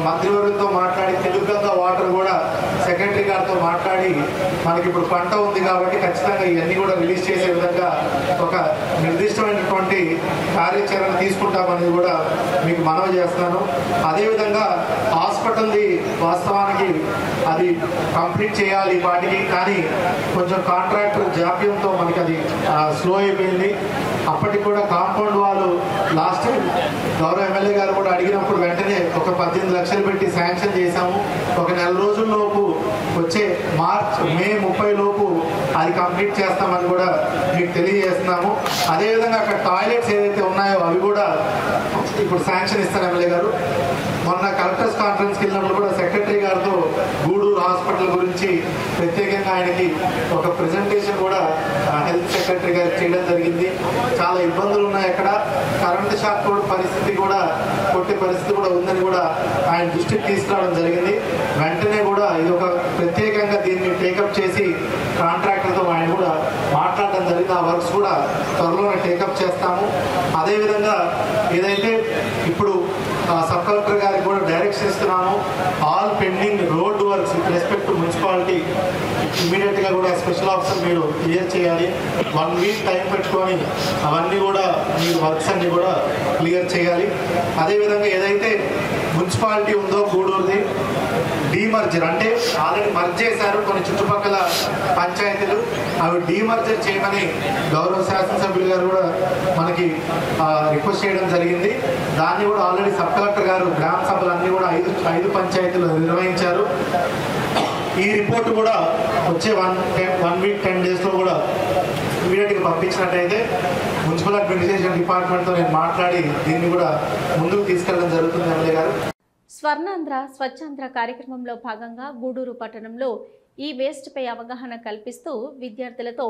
[SPEAKER 5] మంత్రివర్గంతో మాట్లాడి తెలుగుగంగా వాటర్ కూడా సెక్రటరీ గారితో మాట్లాడి మనకి ఇప్పుడు పంట ఉంది కాబట్టి ఖచ్చితంగా ఇవన్నీ కూడా రిలీజ్ చేసే విధంగా ఒక నిర్దిష్టమైనటువంటి కార్యాచరణ తీసుకుంటామని కూడా మీకు మనవి చేస్తున్నాను. అదేవిధంగా హాస్పిటల్ది వాస్తవానికి అది కంప్లీట్ చేయాలి వాటికి, కానీ కొంచెం కాంట్రాక్టర్ జాప్యంతో మనకి అది స్లో అయిపోయింది. అప్పటికి కూడా కాంపౌండ్ వాళ్ళు లాస్ట్ టైం గౌరవ ఎమ్మెల్యే గారు కూడా అడిగినప్పుడు వెంటనే ఒక 18 లక్షలు పెట్టి శాంక్షన్ చేశాము. ఒక నెల రోజుల్లోపు వచ్చే మే 30 లోపు అది కంప్లీట్ చేస్తామని కూడా మీకు తెలియజేస్తున్నాము. అదేవిధంగా అక్కడ టాయిలెట్స్ ఏదైతే ఉన్నాయో అవి కూడా ఇప్పుడు శాంక్షన్ ఇస్తారు ఎమ్మెల్యే గారు. మొన్న కలెక్టర్స్ కాన్ఫరెన్స్కి వెళ్ళినప్పుడు కూడా సెక్రటరీ గారితో గూడూరు హాస్పిటల్ గురించి ప్రత్యేకంగా ఆయనకి ఒక ప్రెజెంటేషన్ కూడా హెల్త్ సెక్రటరీ గారు చేయడం జరిగింది. చాలా ఇబ్బందులు ఉన్నాయి అక్కడ, కరెంటు షాక్ పరిస్థితి కూడా కొట్టే పరిస్థితి కూడా ఉందని కూడా ఆయన దృష్టికి తీసుకురావడం జరిగింది. వెంటనే కూడా ఇది ఒక ప్రత్యేకంగా దీన్ని టేకప్ చేసి కాంట్రాక్టర్తో ఆయన కూడా మాట్లాడడం జరిగింది. ఆ వర్క్స్ కూడా త్వరలోనే టేకప్ చేస్తాము. అదేవిధంగా ఏదైతే ఇప్పుడు సబ్ కలెక్టర్ గారికి కూడా డైరెక్షన్ ఇస్తున్నాము. All pending road works with respect to municipality ఇమీడియట్గా కూడా స్పెషల్ ఆఫీసర్ మీరు క్లియర్ చేయాలి. 1 వీక్ టైం పెట్టుకొని అవన్నీ కూడా మీరు వర్క్స్ అన్నీ కూడా క్లియర్ చేయాలి. అదేవిధంగా ఏదైతే మున్సిపాలిటీ ఉందో గూడూరుది డీమర్జర్, అంటే ఆల్రెడీ మర్జ్ చేశారు కొన్ని చుట్టుపక్కల పంచాయతీలు, అవి డీమర్జర్ చేయమని గౌరవ శాసనసభ్యులు గారు కూడా మనకి రిక్వెస్ట్ చేయడం జరిగింది. దాన్ని కూడా ఆల్రెడీ సబ్ కలెక్టర్ గారు గ్రామ సభలన్నీ కూడా 5 పంచాయతీలు నిర్వహించారు. ఈ రిపోర్ట్ కూడా వచ్చే 1 వీక్ 10 డేస్లో కూడా ఇమీడియట్గా పంపించినట్టయితే మున్సిపల్ అడ్మినిస్ట్రేషన్ డిపార్ట్మెంట్తో నేను మాట్లాడి దీన్ని కూడా ముందుకు తీసుకెళ్ళడం జరుగుతుంది ఎమ్మెల్యే గారు.
[SPEAKER 1] స్వర్ణాంధ్ర స్వచ్ఛాంధ్ర కార్యక్రమంలో భాగంగా గూడూరు పట్టణంలో ఈ వేస్ట్పై అవగాహన కల్పిస్తూ విద్యార్థులతో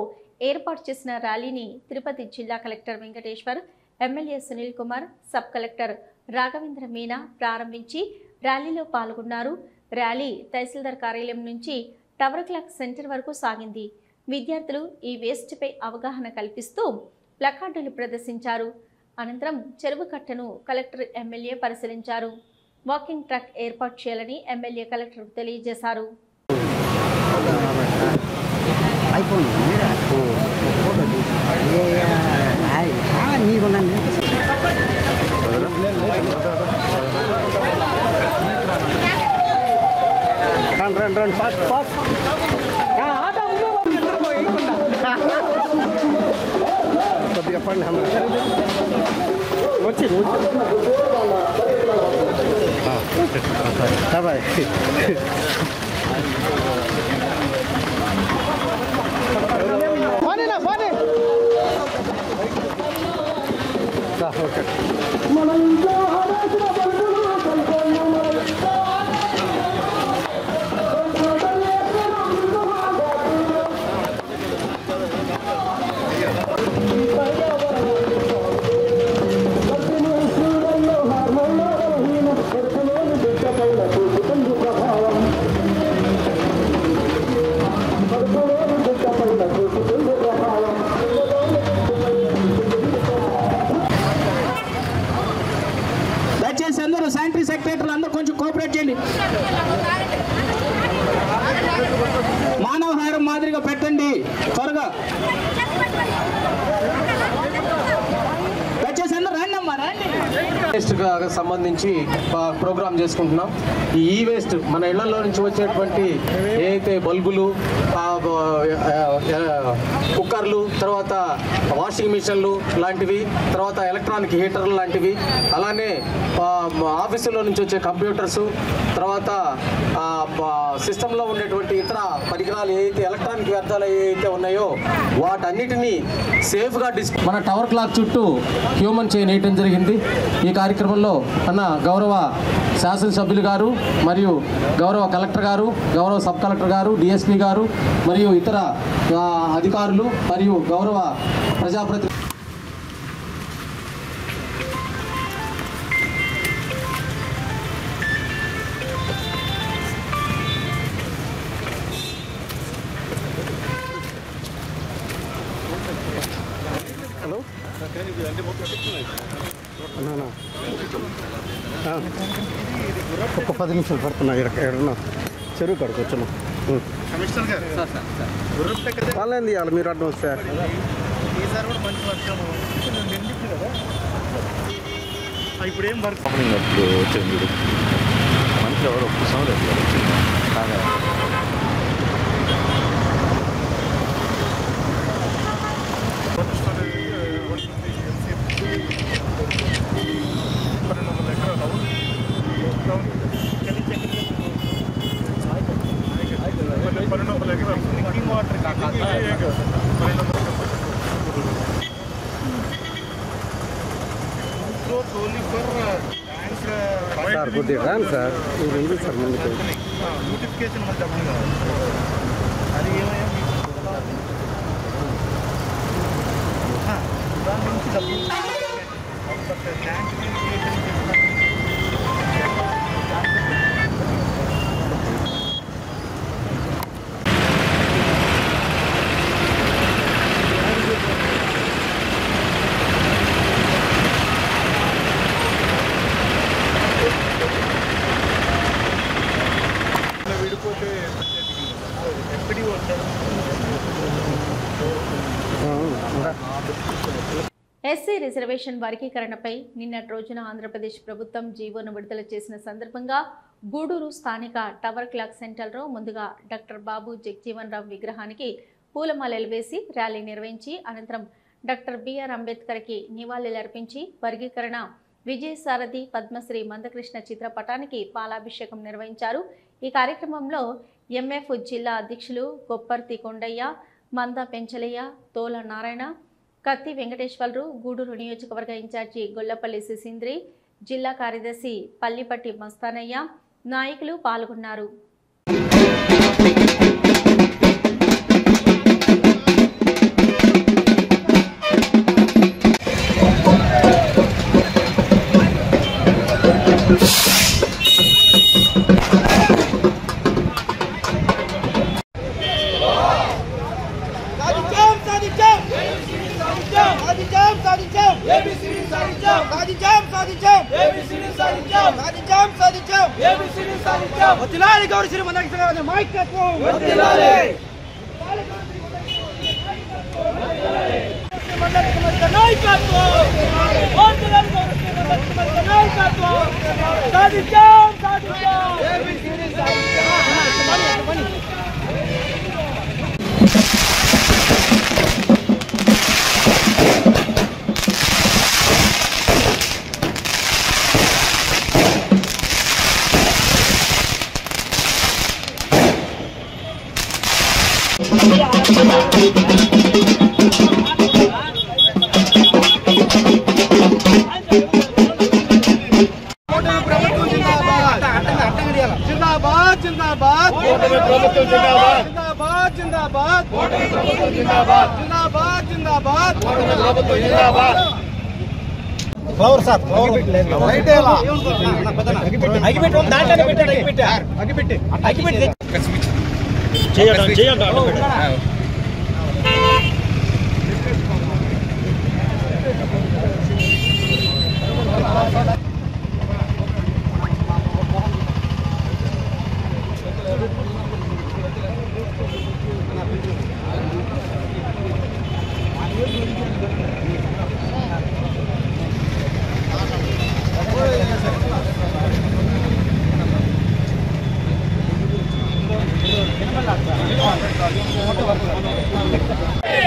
[SPEAKER 1] ఏర్పాటు చేసిన ర్యాలీని తిరుపతి జిల్లా collector Venkateshwar, MLA Sunil Kumar, sub collector Raghavendra Meena ప్రారంభించి ర్యాలీలో పాల్గొన్నారు. ర్యాలీ తహసీల్దార్ కార్యాలయం నుంచి టవర్ క్లాక్ సెంటర్ వరకు సాగింది. విద్యార్థులు ఈ వేస్ట్పై అవగాహన కల్పిస్తూ ప్లకార్డులు ప్రదర్శించారు. అనంతరం చెరువు కట్టను కలెక్టర్, ఎమ్మెల్యే పరిశీలించారు. వాకింగ్ ట్రాక్ ఏర్పాటు చేయాలని ఎమ్మెల్యే కలెక్టర్ తెలియజేశారు.
[SPEAKER 8] దయచేసి అందరూ శానిటరీ సెక్రటరీలు అందరూ కొంచెం కోఆపరేట్ చేయండి. మానవహారం మాదిరిగా పెట్టండి త్వరగా. దయచేసి అందరూ రండి అమ్మా, రండి.
[SPEAKER 2] సంబంధించి ప్రోగ్రామ్ చేసుకుంటున్నాం. ఈ వేస్ట్ మన ఇళ్లలో నుంచి వచ్చేటువంటి ఏదైతే బల్బులు, కుక్కర్లు, తర్వాత వాషింగ్ మిషన్లు లాంటివి, తర్వాత ఎలక్ట్రానిక్ హీటర్లు లాంటివి, అలానే ఆఫీసులో నుంచి వచ్చే కంప్యూటర్స్, తర్వాత సిస్టంలో ఉండేటువంటి ఇతర పరికరాలు ఏదైతే ఎలక్ట్రానిక్ వ్యర్థాలు ఏవైతే ఉన్నాయో వాటన్నిటినీ సేఫ్గా మన టవర్ క్లాక్ చుట్టూ హ్యూమన్ చైన్ వేయటం జరిగింది. ఈ కార్యక్రమంలో మన గౌరవ శాసనసభ్యులు గారు మరియు గౌరవ కలెక్టర్ గారు, గౌరవ సబ్ కలెక్టర్ గారు, డిఎస్పీ గారు మరియు ఇతర అధికారులు మరియు గౌరవ ప్రజాప్రతినిధులు
[SPEAKER 9] ఒక 10 నిమిషాలు పడుతున్నా ఎక్కడన్నా చెరువు కాడికి వచ్చాను వాళ్ళేంది ఇవ్వాలి మీరు అడ్డం వస్తే
[SPEAKER 5] ఇప్పుడు ఏం వర్క్
[SPEAKER 10] వచ్చింది మంచి ఎవరు ఒక్కసారి
[SPEAKER 9] సార్ కొద్దిగా రాను సార్ మీరు ఎందుకు సార్ ముందుకు
[SPEAKER 5] నోటిఫికేషన్ మళ్ళీ డబ్బులు కావాలి అది ఏమయ్యా దాని నుంచి డబ్బులు ట్యాంక్
[SPEAKER 1] ఎస్సీ రిజర్వేషన్ వర్గీకరణపై నిన్నటి రోజున ఆంధ్రప్రదేశ్ ప్రభుత్వం జీవోను విడుదల చేసిన సందర్భంగా గూడూరు స్థానిక టవర్ క్లాక్ సెంటర్లో ముందుగా డాక్టర్ బాబు జగజీవన్ రామ్ విగ్రహానికి పూలమాలలు వేసి ర్యాలీ నిర్వహించి అనంతరం డాక్టర్ బిఆర్ అంబేద్కర్కి నివాళులర్పించి వర్గీకరణ విజయసారథి పద్మశ్రీ మందకృష్ణ చిత్రపటానికి పాలాభిషేకం నిర్వహించారు. ఈ కార్యక్రమంలో ఎంఎఫ్ జిల్లా అధ్యక్షులు కొప్పర్తి కొండయ్య, మంద పెంచలయ్య, తోల నారాయణ, కత్తి వెంకటేశ్వరరావు, గూడూరు నియోజకవర్గ ఇన్ఛార్జి గొల్లపల్లి సిసింద్రి, జిల్లా కార్యదర్శి పల్లిపట్టి మస్తానయ్య, నాయకులు పాల్గొన్నారు.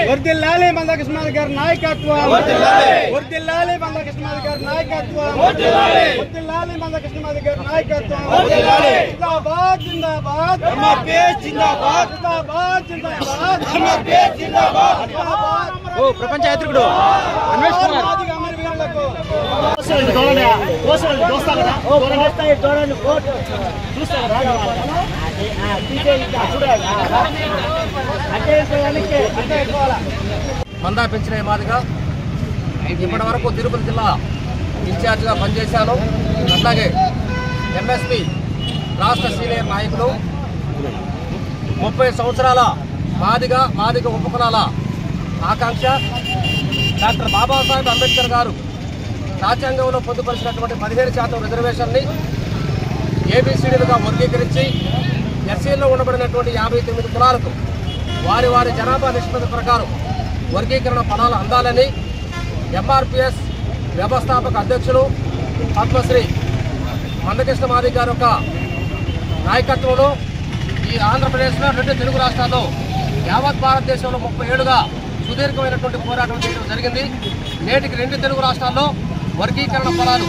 [SPEAKER 8] వర్ధిల్లాలి మందకృష్ణ గారి నాయకత్వం, వర్ధిల్లాలి మందకృష్ణ గారి నాయకత్వం, వర్ధిల్లాలి మందకృష్ణ గారి నాయకత్వం. జిందాబాద్ జిందాబాద్ ఎంఆర్పీఎస్ జిందాబాద్, జిందాబాద్ జిందాబాద్ ఎంఆర్పీఎస్ జిందాబాద్. ఓ ప్రపంచ యాత్రికుడు అన్వేష్ కుమార్ అమరవీరులకు చూడండి, చూస్తా కదా చూడండి, చూస్తా కదా
[SPEAKER 2] మందా పెంచిన మాదిగా ఇప్పటి వరకు తిరుపతి జిల్లా ఇన్ఛార్జిగా పనిచేశాను. అట్లాగే ఎంఎస్పి రాష్ట్ర సీనియర్ నాయకులు 30 సంవత్సరాల మాదిగ ఉపకులాల ఆకాంక్ష డాక్టర్ బాబాసాహెబ్ అంబేద్కర్ గారు రాజ్యాంగంలో పొందుపరిచినటువంటి 17% రిజర్వేషన్ని
[SPEAKER 11] ఏబిసిడీలుగా వర్గీకరించి ఎస్సీల్లో ఉండబడినటువంటి 59 కులాలకు వారి వారి జనాభా నిష్పత్తి ప్రకారం వర్గీకరణ ఫలాలు అందాలని ఎంఆర్పిఎస్ వ్యవస్థాపక అధ్యక్షులు పద్మశ్రీ మందకృష్ణ మాదిగ గారి యొక్క నాయకత్వంలో ఈ ఆంధ్రప్రదేశ్లో 2 తెలుగు రాష్ట్రాల్లో యావత్ భారతదేశంలో 30 ఏళ్లుగా సుదీర్ఘమైనటువంటి పోరాటం చేయడం జరిగింది. నేటికి 2 తెలుగు రాష్ట్రాల్లో వర్గీకరణ ఫలాలు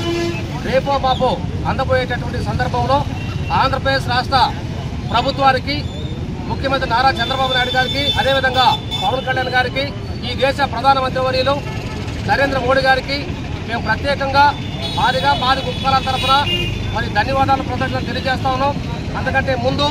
[SPEAKER 11] రేపో మాపో అందబోయేటటువంటి సందర్భంలో ఆంధ్రప్రదేశ్ రాష్ట్ర ప్రభుత్వానికి, ముఖ్యమంత్రి నారా చంద్రబాబు నాయుడు గారికి, అదేవిధంగా పవన్ కళ్యాణ్ గారికి, ఈ దేశ ప్రధానమంత్రి వర్యులు నరేంద్ర మోడీ గారికి మేము ప్రత్యేకంగా మాది కుక్కల తరఫున మరి ధన్యవాదాలు కృతజ్ఞతలు తెలియజేస్తా ఉన్నాం. అంతకంటే ముందు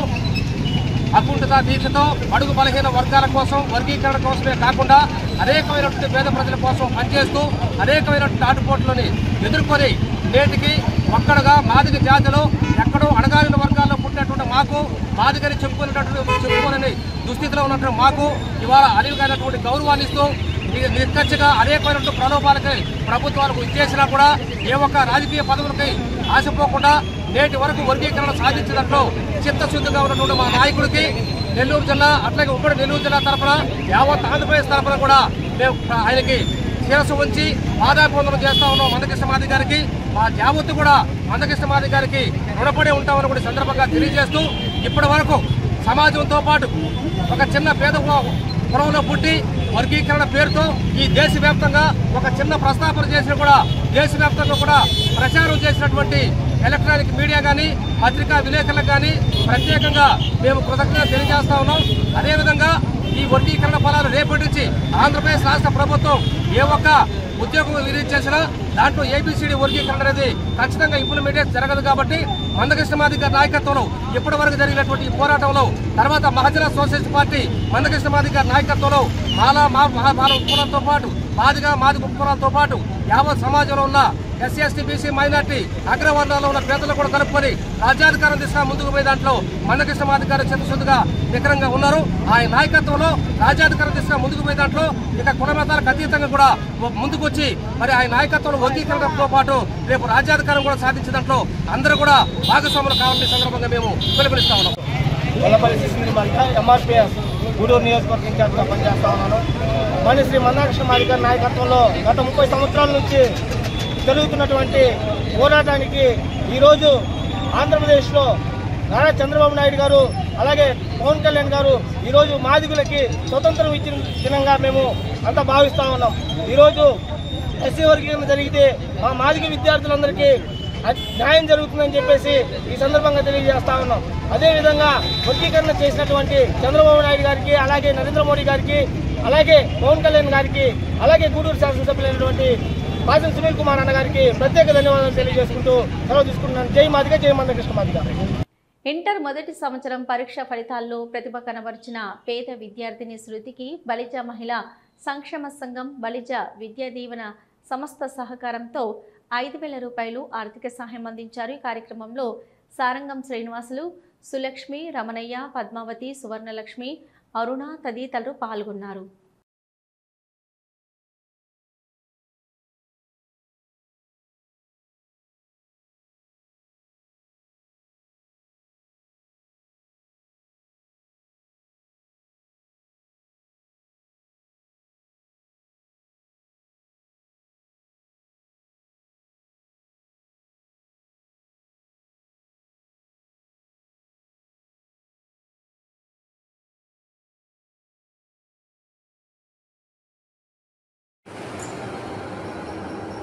[SPEAKER 11] అకుంఠిత దీక్షతో అడుగు బలహీన వర్గాల కోసం వర్గీకరణ కోసమే కాకుండా అనేకమైనటువంటి పేద ప్రజల కోసం పనిచేస్తూ అనేకమైనటువంటి ఆటుపోట్లని ఎదుర్కొని నేటికి ఒక్కడుగా మాదిగ జాతిలో ఎక్కడో అణగారిన వర్గాల్లో పుట్టినటువంటి మాకు మాదిగని చెప్పుకోనని దుస్థితిలో ఉన్నటువంటి మాకు ఇవాళ అలివిగానటువంటి గౌరవాన్ని ఇస్తూ నిక్కచ్చిగా అనేకమైనటువంటి ప్రలోభాలకి ప్రభుత్వాలకు ఇచ్చేసినా కూడా ఏ ఒక్క రాజకీయ పదవులకి ఆశపోకుండా నేటి వరకు వర్గీకరణ సాధించినట్లు చిత్తశుద్ధిగా ఉన్నటువంటి మా నాయకుడికి నెల్లూరు జిల్లా అట్లాగే ఉమ్మడి నెల్లూరు జిల్లా తరఫున యావత్ ఆంధ్రప్రదేశ్ తరఫున కూడా మేము ఆయనకి శిరస్సు ఉంచి పాదాభివందనం చేస్తా ఉన్నాం. మందకృష్ణ మాదిగ గారికి మా యావత్తు కూడా మందకృష్ణ మాదిగ గారికి రుణపడి ఉంటామని కూడా సందర్భంగా తెలియజేస్తూ ఇప్పటి వరకు సమాజంతో పాటు ఒక చిన్న పేద పురంలో పుట్టి వర్గీకరణ పేరుతో ఈ దేశవ్యాప్తంగా ఒక చిన్న ప్రస్తావన చేసిన కూడా దేశవ్యాప్తంగా కూడా ప్రచారం చేసినటువంటి ఎలక్ట్రానిక్ మీడియా కానీ పత్రికా విలేకరులకు కానీ ప్రత్యేకంగా మేము కృతజ్ఞత తెలియజేస్తా ఉన్నాం. అదేవిధంగా ఈ వర్గీకరణ ఫలాలు రేపటి నుంచి ఆంధ్రప్రదేశ్ రాష్ట్ర ప్రభుత్వం ఏ ఒక్క ఉద్యోగం రిలీజ్ చేసినా దాంట్లో ఏబిసిడి వర్గీకరణ అనేది ఖచ్చితంగా ఇంప్లిమెంటేషన్ జరగదు. కాబట్టి మందకృష్ణ మాదిగ గారి నాయకత్వంలో ఇప్పటి వరకు జరిగినటువంటి ఈ పోరాటంలో తర్వాత మహాజన సోషలిస్ట్ పార్టీ మందకృష్ణ మాదిగ గారి నాయకత్వంలో మాల కులాలతో పాటు మాదిగ కులాలతో పాటు యావత్ సమాజంలో ఉన్న ఎస్సీ ఎస్టీ బీసీ మైనార్టీ అగ్రవర్ణాల్లో ఉన్న పేదలు కూడా కలుపుకొని రాజ్యాధికారం దిశగా ముందుకు పోయే దాంట్లో మందకృష్ణ మాదిగ గారు చిత్తశుద్ధిగా నికరంగా ఉన్నారు. ఆయన నాయకత్వంలో రాజ్యాధికారం దిశగా ముందుకు పోయే దాంట్లో ఇక కుల మతాలకు అతీతంగా కూడా ముందుకు వచ్చి మరి ఆయన నాయకత్వంలో వర్గీకరణతో పాటు రేపు రాజ్యాధికారం కూడా సాధించే దాంట్లో అందరూ కూడా భాగస్వాములు కావాలని సందర్భంగా మేము పిలుపునిస్తా ఉన్నాం.
[SPEAKER 8] ఎంఆర్పిఎస్ గూడూరు నియోజకవర్గ ఇన్ఛార్జిగా పనిచేస్తా ఉన్నాను. మరి శ్రీ మందకృష్ణ మాదిగ గారి నాయకత్వంలో గత 30 సంవత్సరాల నుంచి జరుగుతున్నటువంటి పోరాటానికి ఈరోజు ఆంధ్రప్రదేశ్లో నారా చంద్రబాబు నాయుడు గారు అలాగే పవన్ కళ్యాణ్ గారు ఈరోజు మాదిగులకి స్వతంత్రం ఇచ్చిన దినంగా మేము అంతా భావిస్తూ ఉన్నాం. ఈరోజు ఎస్సీ వర్గీకరణ జరిగితే మా మాదిగ విద్యార్థులందరికీ న్యాయం జరుగుతుందని చెప్పేసి ఈ సందర్భంగా తెలియజేస్తా ఉన్నాం. అదేవిధంగా వర్గీకరణ చేసినటువంటి చంద్రబాబు నాయుడు గారికి అలాగే నరేంద్ర మోడీ గారికి అలాగే పవన్ కళ్యాణ్ గారికి అలాగే గూడూరు శాసనసభ్యులైనటువంటి పాసం సునీల్ కుమార్ అన్న గారికి ప్రత్యేక ధన్యవాదాలు తెలియజేసుకుంటూ సెలవు తీసుకుంటున్నాను. జై మాదిగ, జై మందకృష్ణ మాదిగ.
[SPEAKER 1] ఇంటర్ మొదటి సంవత్సరం పరీక్ష ఫలితాల్లో ప్రతిభ కనబరిచిన పేద విద్యార్థిని శృతికి బలిజ మహిళా సంక్షేమ సంఘం బలిజ విద్యా దీవెన సంస్థ సహకారంతో 5,000 రూపాయలు ఆర్థిక సహాయం అందించారు. ఈ కార్యక్రమంలో సారంగం శ్రీనివాసులు, సులక్ష్మి, రమణయ్య, పద్మావతి, సువర్ణలక్ష్మి, అరుణ తదితరులు పాల్గొన్నారు.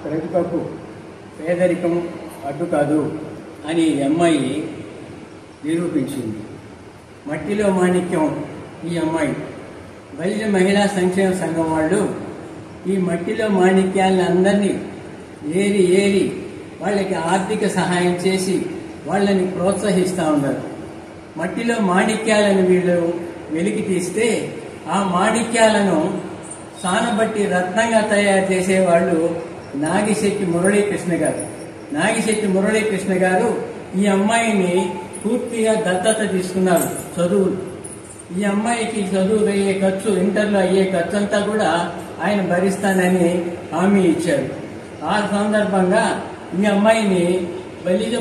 [SPEAKER 12] ప్రతిభకు పేదరికం అడ్డు కాదు అని అమ్మాయి నిరూపించింది. మట్టిలో మాణిక్యం ఈ అమ్మాయి. బలిజ మహిళా సంక్షేమ సంఘం వాళ్ళు ఈ మట్టిలో మాణిక్యాలను అందరినీ ఏరి వాళ్ళకి ఆర్థిక సహాయం చేసి వాళ్ళని ప్రోత్సహిస్తూ ఉన్నారు. మట్టిలో మాణిక్యాలను వీళ్ళు వెలికి తీస్తే ఆ మాణిక్యాలను సానబట్టి రత్నంగా తయారు చేసేవాళ్ళు నాగిశెట్టి మురళీకృష్ణ గారు. నాగిశెట్టి మురళీకృష్ణ గారు ఈ అమ్మాయిని పూర్తిగా దత్తత తీసుకున్నారు. చదువులు ఈ అమ్మాయికి చదువు అయ్యే ఖర్చు, ఇంటర్లో అయ్యే ఖర్చు అంతా కూడా ఆయన భరిస్తానని హామీ ఇచ్చారు. ఆ సందర్భంగా ఈ అమ్మాయిని బలిజ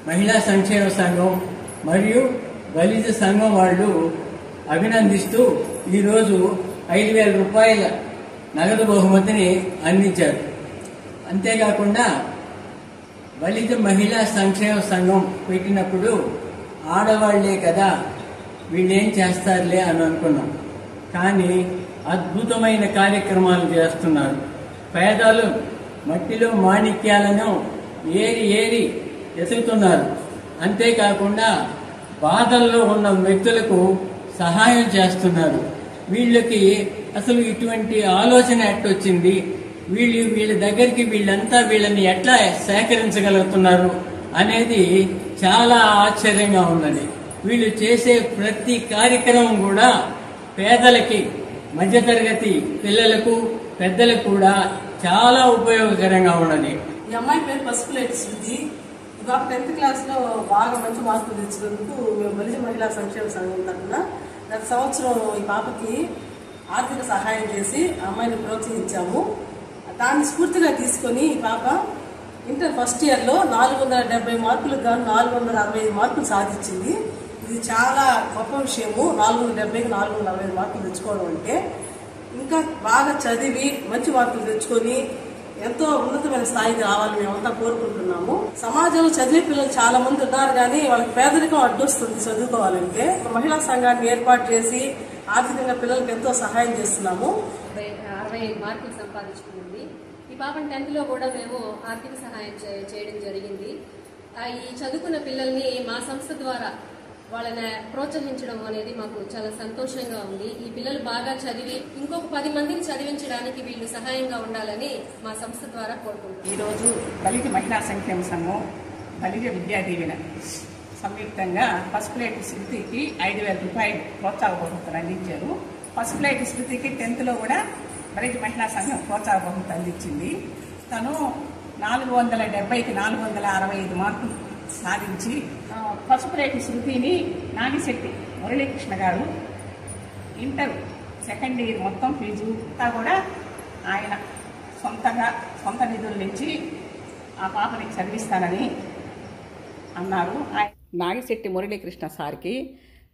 [SPEAKER 12] మహిళా సంక్షేమ సంఘం మరియు బలిజ సంఘం వాళ్ళు అభినందిస్తూ ఈరోజు 5,000 రూపాయల నగదు బహుమతిని అందించారు. అంతేకాకుండా బలిజ మహిళా సంక్షేమ సంఘం పెట్టినప్పుడు ఆడవాళ్లే కదా వీళ్ళేం చేస్తారులే అని అనుకున్నాం. కానీ అద్భుతమైన కార్యక్రమాలు చేస్తున్నారు. పేదలు మట్టిలో మాణిక్యాలను ఏరి ఎతుకుతున్నారు. అంతేకాకుండా బాధల్లో ఉన్న వ్యక్తులకు సహాయం చేస్తున్నారు. వీళ్ళకి అసలు ఇటువంటి ఆలోచన ఎట్టొచ్చింది, వీళ్ళ దగ్గరికి వీళ్ళని ఎట్లా సేకరించగలుగుతున్నారు అనేది చాలా ఆశ్చర్యంగా ఉన్నది. వీళ్ళు చేసే ప్రతి కార్యక్రమం కూడా పేదలకి, మధ్యతరగతి పిల్లలకు, పెద్దలకు కూడా చాలా ఉపయోగకరంగా ఉన్నది.
[SPEAKER 13] ఈ అమ్మాయి పేరు పసుపులేటి శృతి. ఇవాళ 10th క్లాస్లో బాగా మంచి మార్కులు తెచ్చినందుకు మేము బలిజ మహిళా సంక్షేమ సంఘం తరఫున గత సంవత్సరం ఈ పాపకి ఆర్థిక సహాయం చేసి అమ్మాయిని ప్రోత్సహించాము. దాన్ని స్ఫూర్తిగా తీసుకొని ఈ పాప ఇంటర్ ఫస్ట్ ఇయర్లో 470 మార్కులకు గాను 465 మార్కులు సాధించింది. ఇది చాలా గొప్ప విషయము. 470కి 465 మార్కులు తెచ్చుకోవడం అంటే ఇంకా బాగా చదివి మంచి మార్కులు తెచ్చుకొని ఎంతో ఉన్నతమైన స్థాయికి రావాలని మేమంతా కోరుకుంటున్నాము. సమాజంలో చదివే పిల్లలు చాలా మంది ఉన్నారు, కానీ వాళ్ళకి పేదరికం అడ్డొస్తుంది చదువుకోవాలంటే. మహిళా సంఘాన్ని ఏర్పాటు చేసి ఆర్థికంగా పిల్లలకు ఎంతో సహాయం చేస్తున్నాము.
[SPEAKER 14] 65 మార్కులు సంపాదించుకుంది. ఈ పాపను 10th కూడా మేము ఆర్థిక సహాయం చేయడం జరిగింది. ఈ చదువుకున్న పిల్లల్ని మా సంస్థ ద్వారా వాళ్ళని ప్రోత్సహించడం అనేది మాకు చాలా సంతోషంగా ఉంది. ఈ పిల్లలు బాగా చదివి ఇంకొక 10 మందిని చదివించడానికి వీళ్ళు సహాయంగా ఉండాలని మా సంస్థ ద్వారా కోరుకుంటున్నాం.
[SPEAKER 15] ఈరోజు బలిజ మహిళా సంక్షేమ సంఘం, బలిజ విద్యా దీవెన సంయుక్తంగా పసుపులేటి శృతికి 5,000 రూపాయలు ప్రోత్సాహ బహుమతులు అందించారు. పసుపులేటి శృతికి 10th కూడా బలిజ మహిళా సంఘం ప్రోత్సాహ బహుమతి అందించింది. తను 470కి 465 మార్కులు సాధించి పసుపులేటి శృతిని నాగిశెట్టి మురళీకృష్ణ గారు ఇంటర్ సెకండ్ ఇయర్ మొత్తం ఫీజు కూడా ఆయన సొంత నిధుల నుంచి ఆ పాపని చదివిస్తానని అన్నారు. నాగిశెట్టి మురళీకృష్ణ సార్కి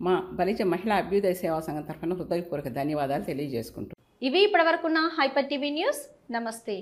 [SPEAKER 15] మా బలిజ మహిళా అభ్యుదయ సేవా సంఘం తరఫున హృదయపూర్వక ధన్యవాదాలు తెలియజేసుకుంటున్నాను.
[SPEAKER 1] ఇవి ఇప్పటివరకున్న హైపర్ టీవీ న్యూస్. నమస్తే.